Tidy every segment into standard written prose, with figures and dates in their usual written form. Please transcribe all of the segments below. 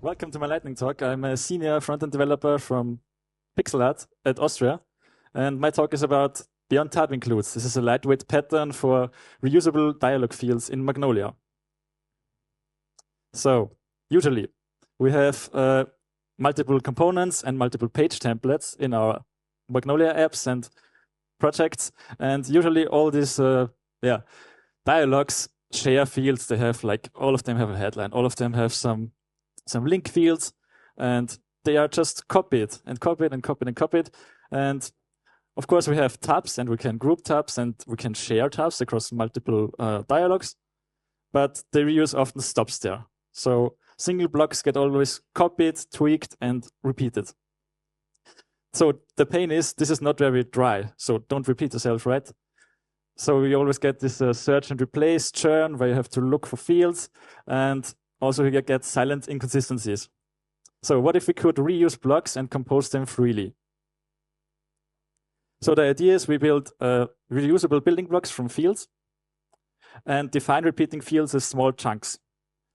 Welcome to my lightning talk. I'm a senior front-end developer from Pixel Art at Austria, and my talk is about Beyond Tab Includes. This is a lightweight pattern for reusable dialog fields in Magnolia. So, usually, we have multiple components and multiple page templates in our Magnolia apps and projects, and usually all these dialogs share fields. They have all of them have a headline, all of them have some link fields, and they are just copied and copied and copied and copied. And of course, we have tabs, and we can group tabs, and we can share tabs across multiple dialogues, but the reuse often stops there. So single blocks get always copied, tweaked, and repeated. So the pain is this is not very dry, so don't repeat yourself, right? So we always get this search and replace churn where you have to look for fields, and also you get silent inconsistencies. So what if we could reuse blocks and compose them freely? So the idea is we build reusable building blocks from fields and define repeating fields as small chunks.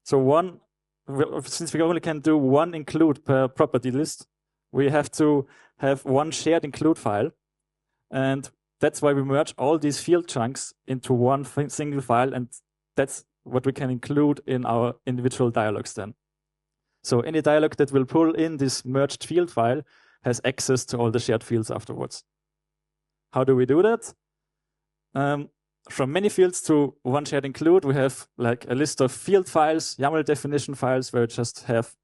So since we only can do one include per property list, we have to have one shared include file. And that's why we merge all these field chunks into one single file, and that's what we can include in our individual dialogues then. So any dialog that will pull in this merged field file has access to all the shared fields afterwards. How do we do that? From many fields to one shared include, we have a list of field files, YAML definition files, where we just have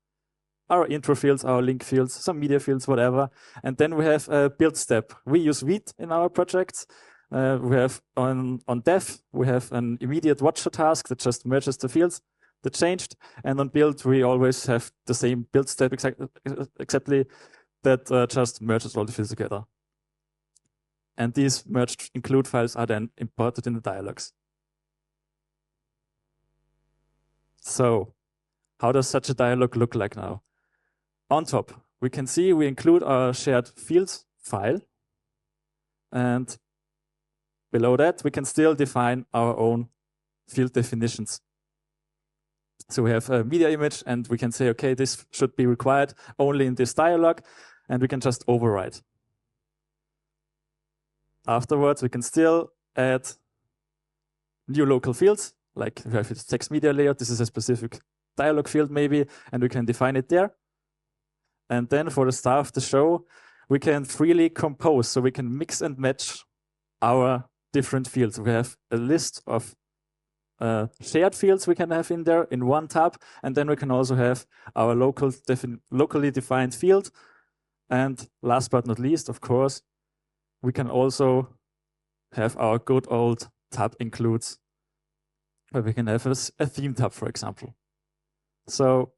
our intro fields, our link fields, some media fields, whatever. And then we have a build step. We use Vite in our projects. We have on dev, we have an immediate watcher task that just merges the fields that changed. And on build, we always have the same build step exactly that just merges all the fields together. And these merged include files are then imported in the dialogues. So how does such a dialog look like now? On top, we can see we include our shared fields file, and below that, we can still define our own field definitions. So we have a media image, and we can say, okay, this should be required only in this dialog, and we can just override. Afterwards, we can still add new local fields, like we have this text media layout. This is a specific dialog field maybe, and we can define it there. And then for the star of the show, we can freely compose, so we can mix and match our different fields. We have a list of shared fields we can have in there in one tab, and then we can also have our locally defined field. And last but not least, of course, we can also have our good old tab includes, where we can have a theme tab, for example. So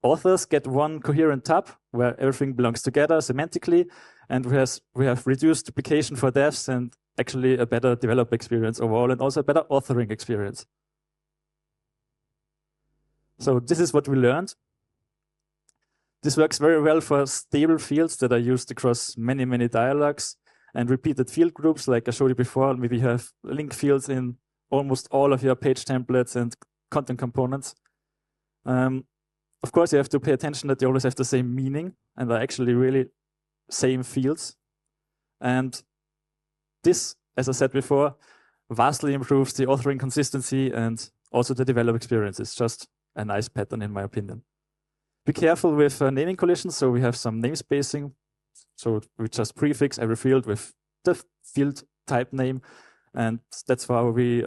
authors get one coherent tab where everything belongs together semantically, and we have reduced duplication for devs and actually a better developer experience overall, and also a better authoring experience. So this is what we learned. This works very well for stable fields that are used across many, many dialogues, and repeated field groups like I showed you before. Maybe you have link fields in almost all of your page templates and content components. Of course, you have to pay attention that they always have the same meaning and are actually really same fields. And this, as I said before, vastly improves the authoring consistency and also the developer experience. It's just a nice pattern, in my opinion. Be careful with naming collisions. So we have some namespacing. So we just prefix every field with the field type name. And that's how we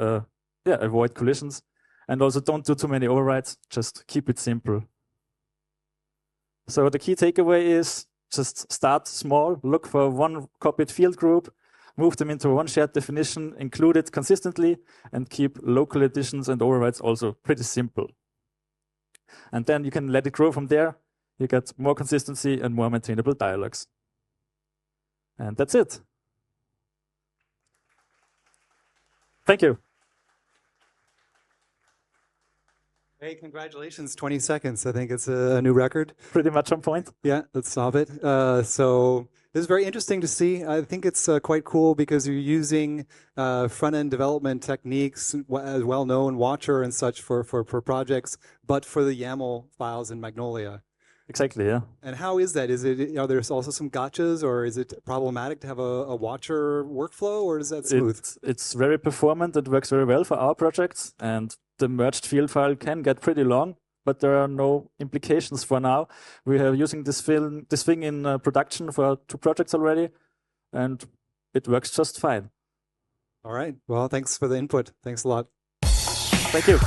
avoid collisions. And also don't do too many overrides. Just keep it simple. So the key takeaway is just start small, look for one copied field group, move them into one shared definition, include it consistently, and keep local additions and overrides also pretty simple. And then you can let it grow from there. You get more consistency and more maintainable dialogues. And that's it. Thank you. Hey, congratulations, 20 seconds. I think it's a new record. Pretty much on point. Yeah, let's solve it. So this is very interesting to see. I think it's quite cool because you're using front-end development techniques, as well-known, Watcher and such for projects, but for the YAML files in Magnolia. Exactly, yeah. And how is that? Is it, are there also some gotchas, or is it problematic to have a watcher workflow, or is that smooth? It's very performant. It works very well for our projects, and the merged field file can get pretty long, but there are no implications for now. We are using this thing in production for 2 projects already, and it works just fine. All right. Well, thanks for the input. Thanks a lot. Thank you.